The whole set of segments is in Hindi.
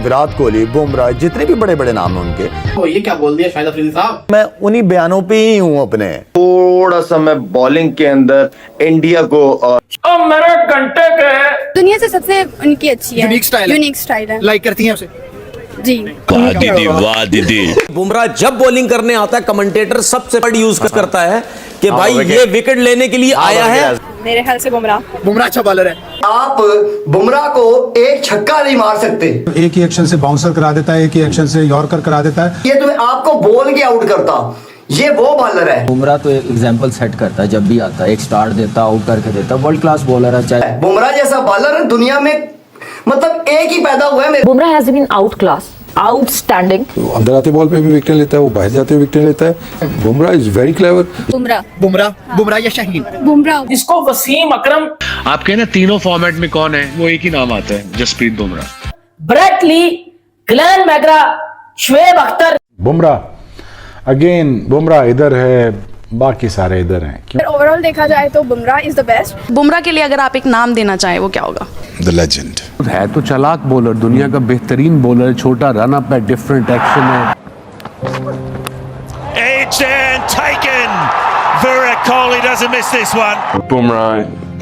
विराट कोहली, बुमराह, जितने भी बड़े बड़े नाम हैं उनके। तो ये क्या बोल दिया शाहिद अफरीदी साहब? मैं उन्हीं बयानों पे ही हूँ अपने। थोड़ा सा मैं बॉलिंग के अंदर इंडिया को मेरे घंटे के दुनिया से सबसे उनकी अच्छी है, यूनिक स्टाइल है, लाइक करती हैं उसे जी। वाह दीदी। बुमराह जब बॉलिंग करने आता है कमेंटेटर सबसे बड़ा यूज करता है कि भाई ये विकेट लेने के लिए आया है। मेरे ख्याल से बुमराह अच्छा बॉलर है। आप बुमराह को एक छक्का नहीं मार सकते। एक ही एक्शन से बाउंसर करा देता है, एक ही एक्शन से यॉर्कर करा देता है। ये तुम्हें आपको बोल के आउट करता, ये वो बॉलर है। बुमराह तो एक एग्जांपल सेट करता है, जब भी आता है एक स्टार्ट देता, आउट करके देता, वर्ल्ड क्लास बॉलर है। चाहे बुमराह जैसा बॉलर दुनिया में मतलब एक ही पैदा हुआ है। Bumrah has been outclass, outstanding. अंदर आते बॉल पे भी विकेट लेता है, वो बाहर जाते विकेट लेता है। Bumrah is very clever. Bumrah या शाहीन? बुमराह। इसको वसीम अकरम, आपके ना तीनों फॉर्मेट में कौन है, वो एक ही नाम आता है, Jasprit Bumrah. Brett Lee, Glenn McGrath, Shoaib Akhtar. Bumrah again, Bumrah इधर है, बाकी सारे इधर हैं। ओवरऑल देखा जाए तो Bumrah is the best. Bumrah के लिए अगर आप एक नाम देना चाहें वो क्या होगा? द लेजेंड है तो चालाक बॉलर, दुनिया का बेहतरीन बॉलर, छोटा रन अप है, डिफरेंट एक्शन है। Virat Kohli doesn't miss this one. Bumrah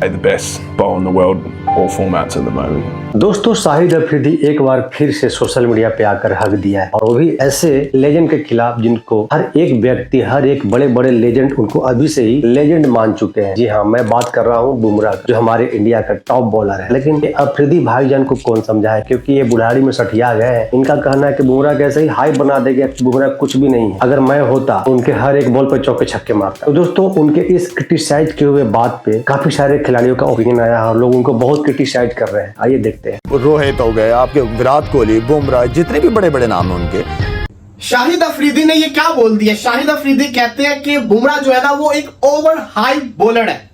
the best bowler in the world, all formats at the moment. दोस्तों, शाहिद अफरीदी एक बार फिर से सोशल मीडिया पे आकर हक दिया है, और वो भी ऐसे लेजेंड के खिलाफ जिनको हर एक व्यक्ति, हर एक बड़े बड़े लेजेंड उनको अभी से ही लेजेंड मान चुके हैं। जी हाँ, मैं बात कर रहा हूँ बुमराह, जो हमारे इंडिया का टॉप बॉलर है। लेकिन अफरीदी भाईजान को कौन समझाए, क्योंकि ये बुढ़ाड़ी में सठिया गए हैं। इनका कहना है कि बुमराह कैसे ही हाइप बना देगा, बुमराह कुछ भी नहीं है। अगर मैं होता तो उनके हर एक बॉल पर चौके छक्के मारता। तो दोस्तों, उनके इस क्रिटिसाइज किए हुए बात पे काफी सारे खिलाड़ियों का ओपिनियन आया है और लोग उनको बहुत क्रिटिसाइज कर रहे हैं। आइए देखते हैं। रोहित हो गए, आपके विराट कोहली, बुमराह, जितने भी बड़े बड़े नाम हैं उनके। शाहिद अफरीदी ने ये क्या बोल दिया? शाहिद अफरीदी कहते हैं कि बुमराह जो है ना वो एक ओवर हाइप बॉलर है।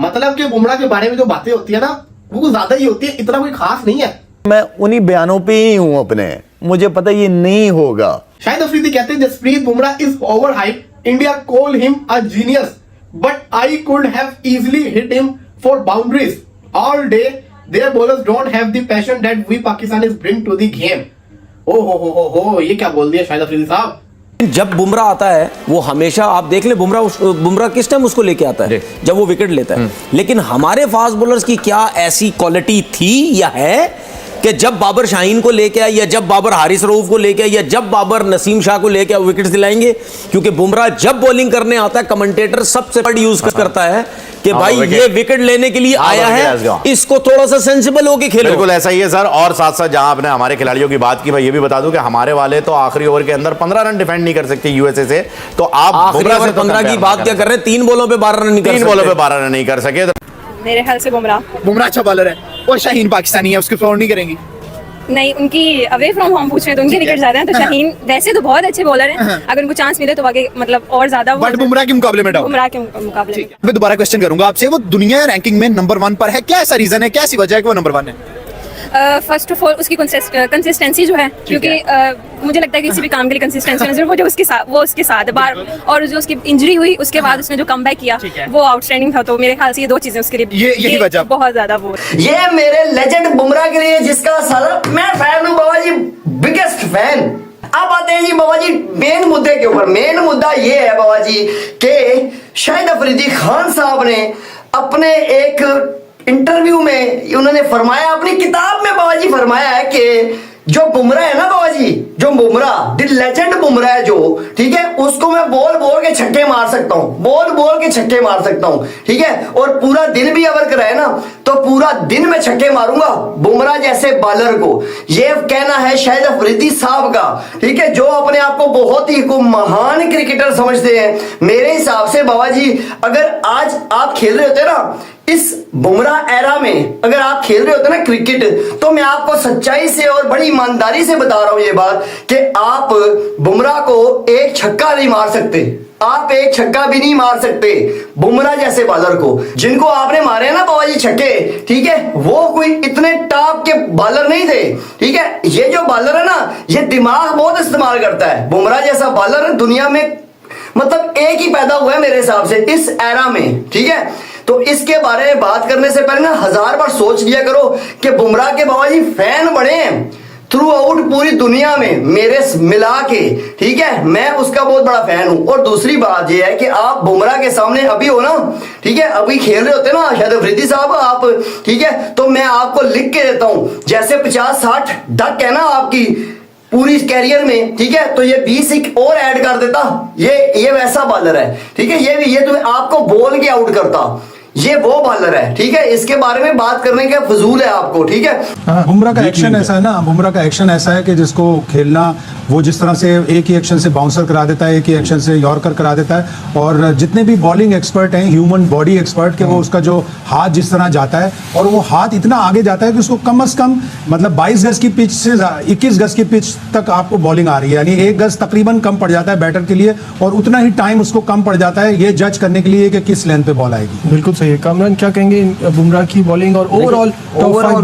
मतलब कि बुमराह के बारे में जो बातें होती है ना वो कुछ ज्यादा ही होती है, इतना कोई खास नहीं है। मैं उन्हीं बयानों पे ही हूँ अपने, मुझे पता ये नहीं होगा। शाहिद अफरीदी कहते हैं Jasprit Bumrah is over hype, India call him a genius but I could have easily hit him for boundaries all day, their bowlers don't have the passion that we Pakistanis bring to the game. ओ हो, ये क्या बोल दिया शाहिद अफरीदी साहब? जब बुमराह आता है वो हमेशा आप देख ले, बुमराह किस टाइम उसको लेके आता है, जब वो विकेट लेता है। लेकिन हमारे फास्ट बॉलर्स की क्या ऐसी क्वालिटी थी या है कि जब बाबर शाहीन को लेके आया, या जब बाबर हारिस रऊफ को लेके आया, या जब बाबर नसीम शाह को लेके आया, विकेट दिलाएंगे? क्योंकि बुमराह जब बॉलिंग करने आता है कमेंटेटर सबसे बड़ा यूज करता है कि भाई ये विकेट लेने के लिए आया है, इसको थोड़ा सा सेंसिबल होके खेलो। बिल्कुल ऐसा ही है सर। और साथ साथ जहां आपने हमारे खिलाड़ियों की बात की, भाई ये भी बता दूं कि हमारे वाले तो आखिरी ओवर के अंदर 15 रन डिफेंड नहीं कर सकते यूएसए से। तो आप आखिरी ओवर 15 की बात क्या कर रहे हैं? 3 बॉलों पे 12 रन नहीं कर सकते। 3 बॉलों पे 12 रन नहीं कर सके। मेरे ख्याल से बुमराह अच्छा बॉलर है और शाहीन पाकिस्तानी है, उसके फ्लॉर नहीं करेंगी। नहीं, उनकी अवे फ्रॉम होम पूछ रहे हैं तो उनके विकेट ज्यादा हैं। तो शाहीन वैसे तो बहुत अच्छे बॉलर हैं, अगर उनको चांस मिले तो आगे मतलब और ज्यादा। बट बुमराह के मुकाबले में बुमराह के मुकाबले में। मैं दोबारा क्वेश्चन करूंगा आपसे, वो दुनिया रैंकिंग में नंबर 1 पर है, क्या ऐसा रीजन है, क्या ऐसी वजह है कि वो नंबर 1 है? फर्स्ट ऑफ ऑल उसकी कंसिस्टेंसी जो है, क्योंकि मुझे लगता है कि किसी भी काम के लिए कंसिस्टेंसी वो जो उसके साथ बार, और जो उसकी इंजरी हुई उसके बाद उसने जो कमबैक किया वो आउटस्टैंडिंग था। तो मेरे ख्याल से ये 2 चीजें उसके लिए यही वजह बहुत ज्यादा वो। ये मेरे लेजेंड बुमराह के लिए जिसका सारा मैं फैन हूँ बाबा जी, बिगेस्ट फैन। अब आते हैं जी बाबा जी मेन मुद्दे के ऊपर। मेन मुद्दा ये है बाबा जी कि शाहिद अफरीदी खान साहब ने अपने एक इंटरव्यू में उन्होंने फरमाया, अपनी किताब में बाबा जी फरमाया है कि जो बुमराह है ना बाबा जी, जो बुमराह द लेजेंड बुमराह है जो, ठीक है, उसको मैं बोल के छक्के मार सकता हूँ, बोल के छक्के मार सकता हूँ, ठीक है, और पूरा दिन भी अगर कराए ना तो पूरा दिन में छक्के मारूंगा बुमराह जैसे बॉलर को। ये कहना है शाहिद अफरीदी साहब का, ठीक है, जो अपने आप को बहुत ही को महान क्रिकेटर समझते हैं। मेरे हिसाब से बाबा जी अगर आज आप खेल रहे होते ना इस बुमराह एरा में, अगर आप खेल रहे होते ना क्रिकेट, तो मैं आपको सच्चाई से और बड़ी ईमानदारी से बता रहा हूं ये बात कि आप बुमराह को एक छक्का नहीं मार सकते। आप एक छक्का भी नहीं मार सकते बुमराह जैसे बॉलर को। जिनको आपने मारे ना बाबा जी छक्के, ठीक है, वो कोई इतने टॉप के बॉलर नहीं थे, ठीक है। ये जो बॉलर है ना ये दिमाग बहुत इस्तेमाल करता है। बुमराह जैसा बॉलर दुनिया में मतलब एक ही पैदा हुआ है मेरे हिसाब से इस एरा में, ठीक है। तो इसके बारे में बात करने से पहले ना 1000 बार सोच लिया करो कि बुमराह के बाबा जी फैन बने हैं थ्रू पूरी दुनिया में मेरे मिला के, ठीक है, मैं उसका बहुत बड़ा फैन हूं। और दूसरी बात यह है कि आप बुमराह के सामने अभी हो ना, ठीक है, अभी खेल रहे होते ना शायद अफरीदी साहब आप, ठीक है, तो मैं आपको लिख के देता हूं, जैसे 50-60 डक है ना आपकी पूरी कैरियर में, ठीक है, तो ये 20 एक और ऐड कर देता, ये वैसा बॉलर है, ठीक है, ये तुम्हें आपको बोल के आउट करता, ये वो बॉलर है, ठीक है, इसके बारे में बात करने का फजूल है आपको, ठीक है। बुमराह का एक्शन ऐसा है ना, बुमराह का एक्शन ऐसा है कि जिसको खेलना, वो जिस तरह से एक ही एक्शन से बाउंसर करा देता है, एक ही एक्शन से यॉर्कर करा देता है, और जितने भी बॉलिंग एक्सपर्ट हैं, ह्यूमन बॉडी एक्सपर्ट, के वो उसका जो हाथ जिस तरह जाता है, और वो हाथ इतना आगे जाता है कि उसको कम से कम मतलब 22 गज की पिच से 21 गज की पिच तक आपको बॉलिंग आ रही है, यानी 1 गज तकरीबन कम पड़ जाता है बैटर के लिए, और उतना ही टाइम उसको कम पड़ जाता है ये जज करने के लिए कि किस लेंथ पे बॉल आएगी। बिल्कुल सही है। कामरान क्या कहेंगे बुमराह की बॉलिंग और ओवरऑल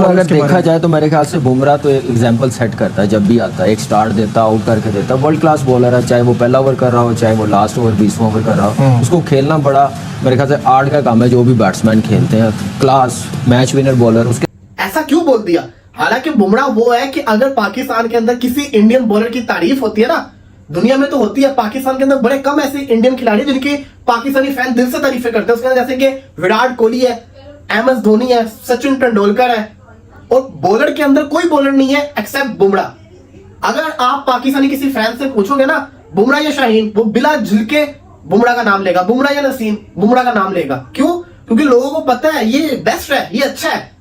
अगर देखा जाए तो मेरे ख्याल से बुमराह तो एक एग्जांपल सेट करता है जब भी आता है, एक स्टार्ट देता, आउट करके देता, वर्ल्ड क्लास बॉलर है, चाहे वो पहला ओवर कर रहा हो चाहे वो लास्ट ओवर 20वां ओवर कर रहा हो, उसको खेलना बड़ा मेरे ख्याल से आर्ट का काम है। जो भी बैट्समैन खेलते हैं क्लास मैच विनर बॉलर, उसके ऐसा क्यों बोल दिया? हालांकि बुमराह वो है कि अगर पाकिस्तान के अंदर किसी इंडियन बॉलर की तारीफ होती है ना, दुनिया में तो होती है, पाकिस्तान के अंदर बड़े कम ऐसे इंडियन खिलाड़ी जिनकी पाकिस्तानी फैन दिल से तारीफें करते हैं, उसके अंदर जैसे कि विराट कोहली है, MS धोनी है, सचिन तेंदुलकर है, और बॉलर के अंदर कोई बॉलर नहीं है एक्सेप्ट बुमराह। अगर आप पाकिस्तानी किसी फैन से पूछोगे ना बुमराह या शाहीन, वो बिला झिलके बुमराह का नाम लेगा, बुमराह या नसीम बुमराह का नाम लेगा। क्यों? क्योंकि लोगों को पता है ये बेस्ट है, ये अच्छा है।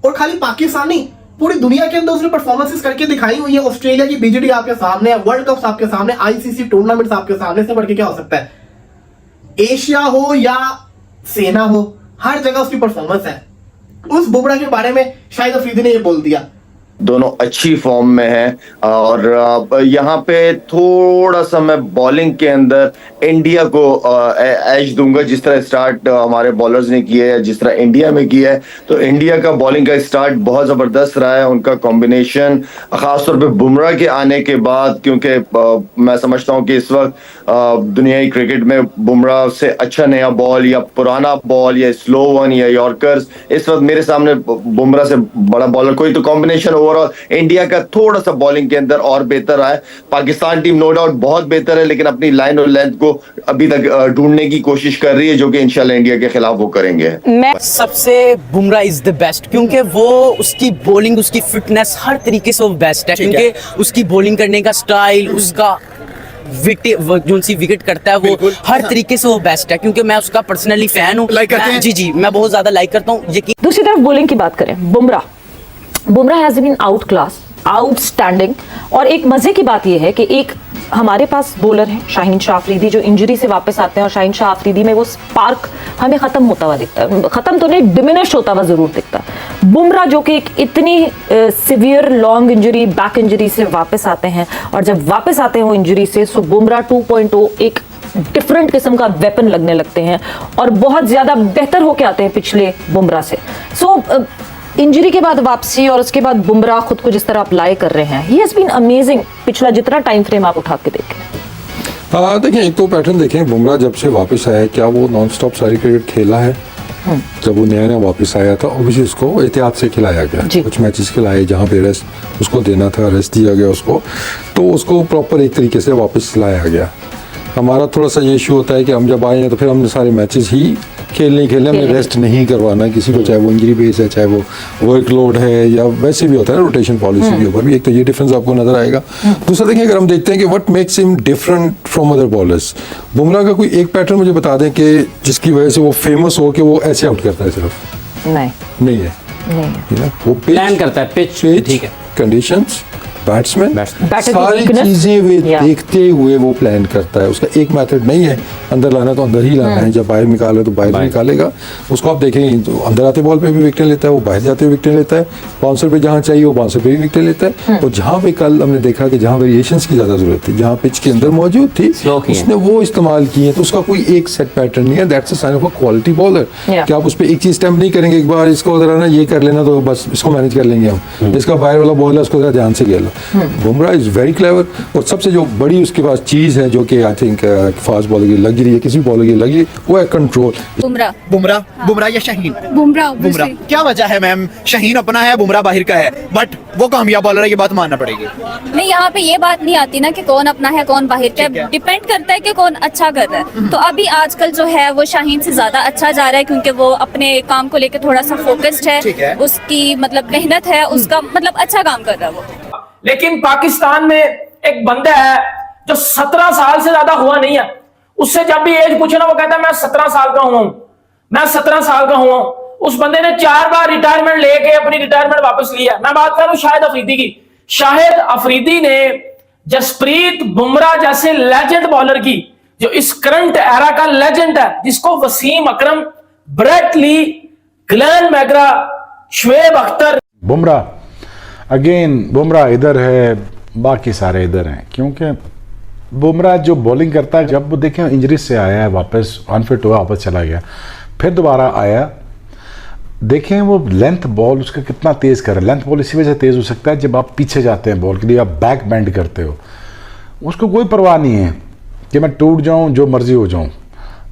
और खाली पाकिस्तान नहीं, पूरी दुनिया के अंदर उसने परफॉर्मेंसेस करके दिखाई हुई है। ऑस्ट्रेलिया की BGT आपके सामने है, वर्ल्ड कप आपके सामने, ICC टूर्नामेंट्स आपके सामने, से बढ़ के क्या हो सकता है? एशिया हो या सेना हो, हर जगह उसकी परफॉर्मेंस है। उस बुमराह के बारे में शायद अफरीदी ने ये बोल दिया। दोनों अच्छी फॉर्म में हैं, और यहाँ पे थोड़ा सा मैं बॉलिंग के अंदर इंडिया को एज दूंगा। जिस तरह स्टार्ट हमारे बॉलर्स ने किया है, जिस तरह इंडिया में किया है, तो इंडिया का बॉलिंग का स्टार्ट बहुत ज़बरदस्त रहा है। उनका कॉम्बिनेशन ख़ासतौर पे बुमराह के आने के बाद, क्योंकि मैं समझता हूँ कि इस वक्त दुनियाई क्रिकेट में बुमराह से अच्छा नया बॉल या पुराना बॉल या स्लो वन या यॉर्कर्स, इस वक्त मेरे सामने बुमराह से बड़ा बॉलर कोई, तो कॉम्बिनेशन ओवरऑल इंडिया का थोड़ा सा बॉलिंग के अंदर और बेहतर है। पाकिस्तान टीम नो डाउट बहुत बेहतर है, लेकिन अपनी लाइन और लेंथ को अभी तक ढूंढने की कोशिश कर रही है, जो कि इंशाल्लाह इंडिया के खिलाफ वो करेंगे। मैं सबसे बुमराह इज द बेस्ट, क्योंकि वो उसकी बॉलिंग, उसकी फिटनेस हर तरीके से वो बेस्ट है, क्योंकि उसकी बॉलिंग करने का स्टाइल, उसका विकेट करता है, वो हर तरीके से वो बेस्ट है, क्योंकि मैं उसका पर्सनली फैन हूँ। जी मैं बहुत ज्यादा लाइक करता हूँ। दूसरी तरफ बॉलिंग की बात करें, Bumrah has been outclass, outstanding. और एक मजे की बात यह है कि एक हमारे पास बॉलर है शाहीन शाह अफरीदी, जो इंजरी से वापस आते हैं, और शाहीन शाह अफरीदी में वो स्पार्क हमें खत्म होता हुआ दिखता है, खत्म तो नहीं, डिमिनिश होता हुआ जरूर दिखता है। बुमराह जो कि एक इतनी severe long injury, back injury से वापस आते हैं, और जब वापस आते हैं वो इंजरी से, सो बुमराह 2.0 एक डिफरेंट किस्म का वेपन लगने लगते हैं, और बहुत ज्यादा बेहतर होके आते हैं पिछले बुमराह से। सो इंजरी के बाद वापसी, और उसके बाद बुमराह खुद को जिस तरह अप्लाई कर रहे हैं, ही हैज बीन अमेजिंग पिछला जितना टाइम फ्रेम आप उठा के देखें। देखिए, एक तो पैटर्न देखें, बुमराह जब से वापस आया है, क्या वो नॉन स्टॉप सारी क्रिकेट खेला है? जब वो नया वापस आया था, ऑब्वियसली उसको एहतियात से खिलाया गया, कुछ मैचेस खिलाए जहाँ पे रेस्ट उसको देना था, रेस्ट दिया गया उसको, तो उसको प्रॉपर एक तरीके से वापस लाया गया। हमारा थोड़ा सा ये इशू होता है कि हम जब आए हैं तो फिर हमने सारे मैचेस ही खेलने हमने रेस्ट नहीं करवाना किसी को, चाहे वो इंजरी बेस है, चाहे वो वर्कलोड है, या वैसे भी होता है ना रोटेशन पॉलिसी के ऊपर भी। एक तो ये डिफरेंस आपको नजर आएगा। दूसरा देखिए, अगर हम देखते हैं कि what makes him different from other bowlers, Bumrah का कोई एक पैटर्न मुझे बता दें कि जिसकी वजह से वो फेमस हो कि वो ऐसे आउट करता है? सिर्फ नहीं है, वो प्लान करता है, पिच, ठीक है, कंडीशंस, बैट्समैन, सारी चीजें वे देखते हुए वो प्लान करता है। उसका एक मेथड नहीं है, अंदर लाना तो अंदर ही लाना है, जब बाहर निकाला तो बाहर निकालेगा। उसको आप देखेंगे तो अंदर आते बॉल पे भी विकेट लेता है, वो बाहर जाते हुए विकेट लेता है, बाउंसर पे जहाँ चाहिए वो बाउंसर पे भी विकेट लेता है। और जहाँ पे कल हमने देखा कि जहाँ वेरिएशंस की ज्यादा जरूरत थी, जहाँ पिच के अंदर मौजूद थी, उसने वो इस्तेमाल किए। तो उसका कोई एक सेट पैटर्न नहीं है, that's a sign of a quality bowler. कि आप उस पर एक चीज स्टैम्प नहीं करेंगे, एक बार इसको जरा ना ये कर लेना तो बस इसको मैनेज कर लेंगे हम, इसका बाहर वाला बॉल है उसको जरा ध्यान से खेलो, बुमराह इज वेरी क्लेवर और सबसे जो बड़ी उसके पास चीज़ है जो कि आई थिंक फास्ट बॉलर की लग्जरी है, किसी भी बॉलर की लग्जरी, वो है कंट्रोल। बुमराह या शाहीन? बुमराह। क्या वजह है मैम? शाहीन अपना है, बुमराह बाहर का है, बट वो कामयाब बॉलर है, ये बात मानना पड़ेगी। नहीं, यहाँ पे ये बात नहीं आती ना कि कौन अपना है कौन बाहर का है, डिपेंड करता है कि कौन अच्छा कर रहा है। तो अभी आजकल जो है वो शाहीन से ज्यादा अच्छा जा रहा है, क्योंकि वो अपने काम को लेकर थोड़ा सा फोकस्ड है, उसकी मतलब मेहनत है, उसका मतलब अच्छा काम कर रहा है वो। लेकिन पाकिस्तान में एक बंदा है जो 17 साल से ज्यादा हुआ नहीं है, उससे जब भी एज पूछे ना वो कहता है मैं 17 साल का हुआ हूं, मैं 17 साल का हुआ। उस बंदे ने 4 बार रिटायरमेंट लेके अपनी रिटायरमेंट वापस लिया। मैं बात कर रहा हूं शाहिद अफरीदी की। शाहिद अफरीदी ने जसप्रीत बुमराह जैसे लेजेंड बॉलर की, जो इस करंट एरा का लेजेंड है, जिसको Wasim Akram, Brett Lee, Glenn McGrath, Shoaib Akhtar. Bumrah इधर है, बाकी सारे इधर हैं, क्योंकि बुमराह जो बॉलिंग करता है, जब वो देखें इंजरी से आया है, वापस अनफिट हुआ, वापस चला गया, फिर दोबारा आया, देखें वो लेंथ बॉल उसका कितना तेज़ कर रहा है। लेंथ बॉल इसी वजह से तेज़ हो सकता है जब आप पीछे जाते हैं बॉल के लिए, आप बैक बेंड करते हो, उसको कोई परवाह नहीं है कि मैं टूट जाऊं, जो मर्जी हो जाऊं।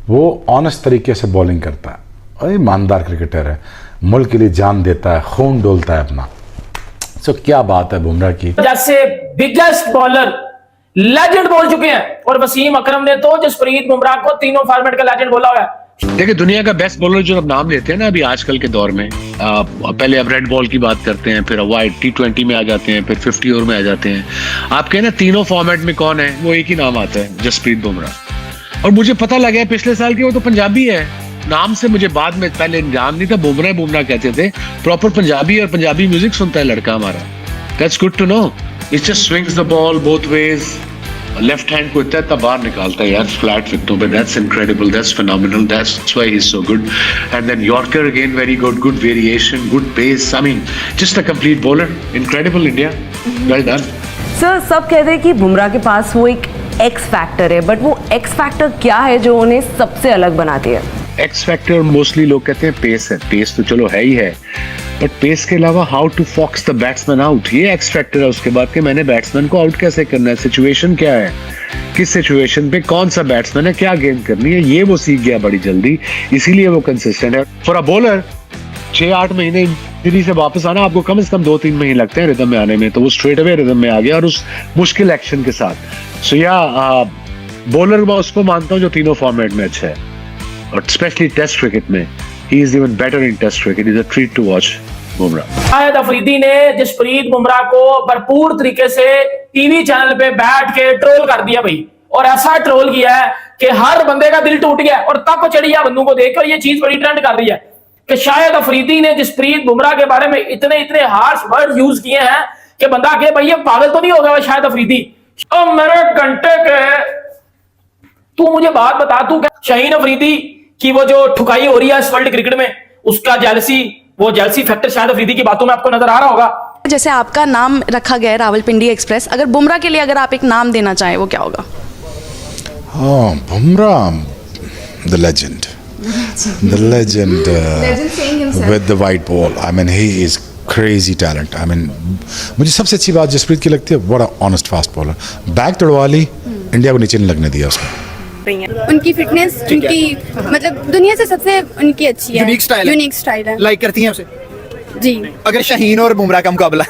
वो ऑनेस्ट तरीके से बॉलिंग करता है और ईमानदार क्रिकेटर है, मुल्क के लिए जान देता है, खून डोलता है अपना। सो क्या बात है बुमराह की। जैसे बिगेस्ट बॉलर लेजेंड बोल चुके हैं, और वसीम अकरम ने तो जसप्रीत बुमराह को तीनों फॉर्मेट का लेजेंड बोला हुआ है। देखिए, दुनिया का बेस्ट बॉलर जो अब नाम लेते हैं ना अभी आजकल के दौर में, पहले अब रेड बॉल की बात करते हैं, फिर वाइट T20 में आ जाते हैं, फिर 50 ओवर में आ जाते हैं। आप कहें ना तीनों फॉर्मेट में कौन है, वो एक ही नाम आता है, जसप्रीत बुमराह। और मुझे पता लगा है पिछले साल की वो तो पंजाबी है, नाम से मुझे बाद में, पहले नाम नहीं था, बुमराह कहते थे, प्रॉपर पंजाबी, और पंजाबी म्यूजिक सुनता है लड़का हमारा। That's good to know. It just swings the ball both ways, left hand को इतना बाहर निकालता है यार फ्लैट विकेटों पे। That's incredible, that's phenomenal, that's why he is so good. And then yorker again very good, good variation, good pace, I mean just a complete bowler, incredible India, well done. Sir, सब कहते हैं कि बुमराह के पास वो एक एक्स फैक्टर है, बट वो एक्स फैक्टर क्या है जो उन्हें सबसे अलग बनाती है? एक्स फैक्टर मोस्टली लोग कहते हैं पेस है, पेस तो चलो है ही है, बट पेस के अलावा how to fox the batsman out, ये एक्स फैक्टर है। उसके बाद कि मैंने बैट्समैन को आउट कैसे करना है, सिचुएशन क्या है, किस सिचुएशन पे कौन सा बैट्समैन है, क्या गेंद करनी है, ये वो सीख गया बड़ी जल्दी, इसीलिए वो कंसिस्टेंट है। फॉर अ बॉलर 6-8 महीने इंजरी से वापस आना, आपको कम से कम 2-3 महीने लगते हैं रिदम में आने में, तो वो स्ट्रेट अवे रिदम में आ गया, और उस मुश्किल एक्शन के साथ। सो या बॉलर मैं उसको मानता हूँ जो तीनों फॉर्मेट में अच्छा है, और स्पेशली टेस्ट क्रिकेट में he is even better in test cricket, is a treat to watch Bumrah. Shahid Afridi ने जसप्रीत बुमराह को भरपूर तरीके से टीवी चैनल पे बैठ के ट्रोल कर दिया भाई, और ऐसा ट्रोल किया है कि हर बंदे का दिल टूट गया, और तब चढ़ी है बंदू को देखकर। ये चीज बड़ी ट्रेंड कर रही है कि शाहिद अफरीदी ने जसप्रीत बुमराह के बारे में इतने हार्श वर्ड यूज किए हैं कि बंदा कहे भाई ये पागल तो नहीं हो गया शाहिद अफरीदी। तो मेरे घंटे के तू मुझे बात बता, तू शाहीन अफरीदी की वो जो ठुकाई हो रही है इस वर्ल्ड क्रिकेट में, उसका वो जेलसी फैक्टर शाहिद अफरीदी की बातों में आपको नजर आ रहा होगा। जैसे आपका नाम रखा गया है रावलपिंडी एक्सप्रेस, अगर बुमराह के लिए अगर आप एक नाम देना चाहें वो क्या होगा? हाँ, Bumrah, the legend, with the white ball. I mean, he is crazy talent. I mean, मुझे सबसे अच्छी बात जसप्रीत की लगती है, बड़ा ऑनेस्ट फास्ट बॉलर, बैक तोड़वा ली, इंडिया को नीचे नहीं लगने दिया उसको। उनकी फिटनेस, उनकी मतलब दुनिया से सबसे उनकी अच्छी है, यूनिक स्टाइल है। लाइक करती हैं उसे जी। अगर शाहीन और बुमराह का मुकाबला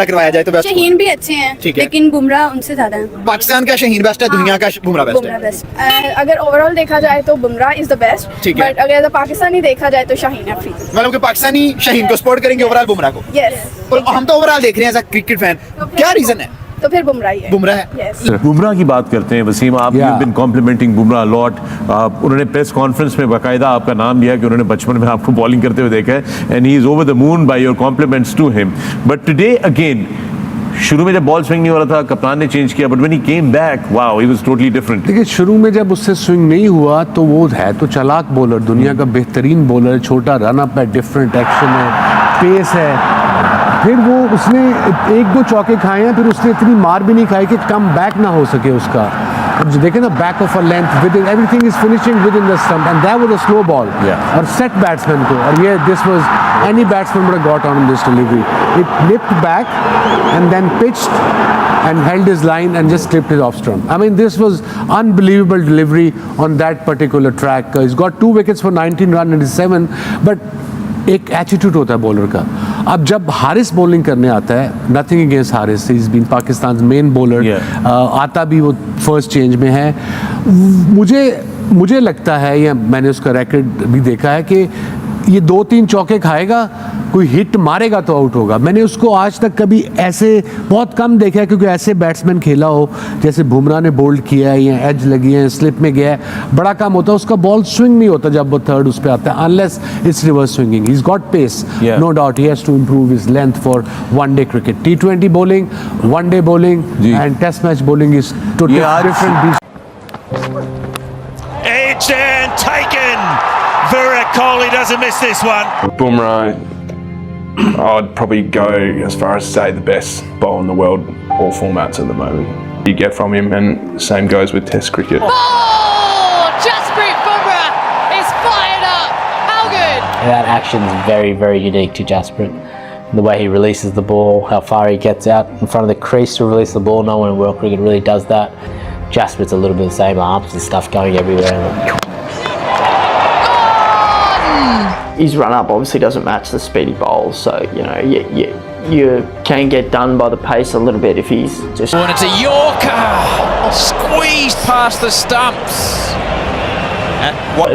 करवाया जाए तो बेस्ट? शाहीन भी अच्छे हैं, लेकिन बुमराह उनसे ज्यादा है। पाकिस्तान का शाहीन बेस्ट है, दुनिया का बुमराह बेस्ट है? अगर ओवरऑल देखा जाए तो Bumrah is the best, but अगर पाकिस्तानी देखा जाए तो शाहीन अफरीदी। मतलब कि पाकिस्तानी शाहीन को सपोर्ट करेंगे, ओवरऑल बुमराह को? यस। और हम तो ओवरऑल देख रहे हैं एज अ क्रिकेट फैन, क्या रीजन है? तो फिर बुमराह है। बुमराह की बात करते हैं वसीम, आप you been complimenting Bumrah lot. उन्होंने प्रेस कॉन्फ्रेंस में बाकायदा आपका नाम लिया कि उन्होंने बचपन में आपको बॉलिंग करते हुए देखा है, and he is over the moon by your compliments to him. But today again, शुरू में जब बॉल स्विंग नहीं हो रहा था, कप्तान ने चेंज किया, but when he came back, wow, he was totally different. देखिए, शुरू में जब उससे स्विंग नहीं हुआ तो वो है तो चालाक बॉलर, दुनिया का बेहतरीन बॉलर, छोटा रन अप है, डिफरेंट एक्शन है, पेस है। फिर वो उसने 1-2 चौके खाए हैं, फिर उसने इतनी मार भी नहीं खाई कि कम बैक ना हो सके उसका। अब जो देखे ना, back of a length with everything is finishing with in the stump, and that was a slow ball और सेट बैट्समैन को, और ये this was any batsman would have got on in this delivery. It nipped back and then pitched and held his line and just clipped his off stump. I mean, this was unbelievable delivery on that particular track. He's got 2 wickets for 19 run and 7, but एक एटीट्यूड होता है बॉलर का. अब जब हारिस बॉलिंग करने आता है, nothing against Haris, he is been Pakistan main bowler, आता भी वो फर्स्ट चेंज में है. मुझे लगता है, या मैंने उसका रिकॉर्ड भी देखा है कि ये 2-3 चौके खाएगा, कोई हिट मारेगा तो आउट होगा. मैंने उसको आज तक कभी ऐसे बहुत कम देखा है, क्योंकि ऐसे बैट्समैन खेला हो जैसे बुमराह ने बोल्ड किया है या एज लगी है, स्लिप में गया है, बड़ा कम होता है. उसका बॉल स्विंग नहीं होता जब वो थर्ड उस पे आता है, unless it's reverse swinging. He is got pace, no doubt. He has to improve his length for one day cricket. T20 bowling, one day bowling and test match bowling is totally different. Edged and taken. Virat Kohli doesn't miss this one. Bumrah, I'd probably go as far as say the best bowler in the world, all formats at the moment. You get from him, and the same goes with Test cricket. Oh, Jasprit Bumrah is fired up. How good? That action is very, very unique to Jasprit. The way he releases the ball, how far he gets out in front of the crease to release the ball. No one in world cricket really does that. Jasprit's a little bit the same, arms and stuff going everywhere. His run-up obviously doesn't match the speedy bowl, so you can get done by the pace a little bit if he's just. And it's a Yorker, squeezed past the stumps.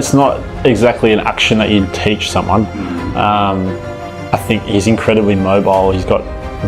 It's not exactly an action that you'd teach someone. I think he's incredibly mobile. He's got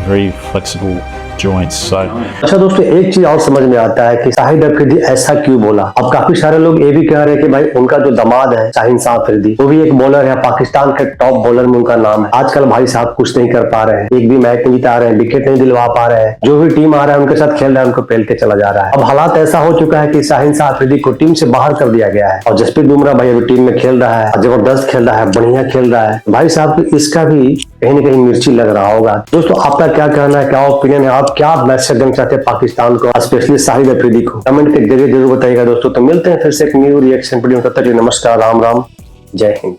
very flexible joints. So अच्छा दोस्तों, एक चीज और समझ में आता है कि शाहिद अफरीदी ऐसा क्यों बोला. अब काफी सारे लोग ये भी कह रहे हैं कि भाई उनका जो दामाद है शाहीन शाह अफरीदी, वो भी एक बॉलर है, पाकिस्तान के टॉप बॉलर में उनका नाम है. आजकल भाई साहब कुछ नहीं कर पा रहे हैं, एक भी मैच नहीं जिता रहे हैं, विकेट नहीं दिलवा पा रहे हैं. जो भी टीम आ रहा है उनके साथ खेल रहा है, उनको पेल के चला जा रहा है. अब हालात ऐसा हो चुका है कि शाहीन शाह अफरीदी को टीम से बाहर कर दिया गया है, और जसप्रीत बुमराह भाई अभी टीम में खेल रहा है, जबरदस्त खेल रहा है, बढ़िया खेल रहा है. भाई साहब इसका भी कहीं ना कहीं मिर्ची लग रहा होगा. दोस्तों आपका क्या कहना है, क्या ओपिनियन है, आप क्या मैसेज देना चाहते हैं पाकिस्तान को, स्पेशली शाहिद अफरीदी को? कमेंट के जरिए जरूर बताइएगा दोस्तों. तो मिलते हैं फिर से एक न्यू रिएक्शन वीडियो. तब तक नमस्कार, राम राम, जय हिंद.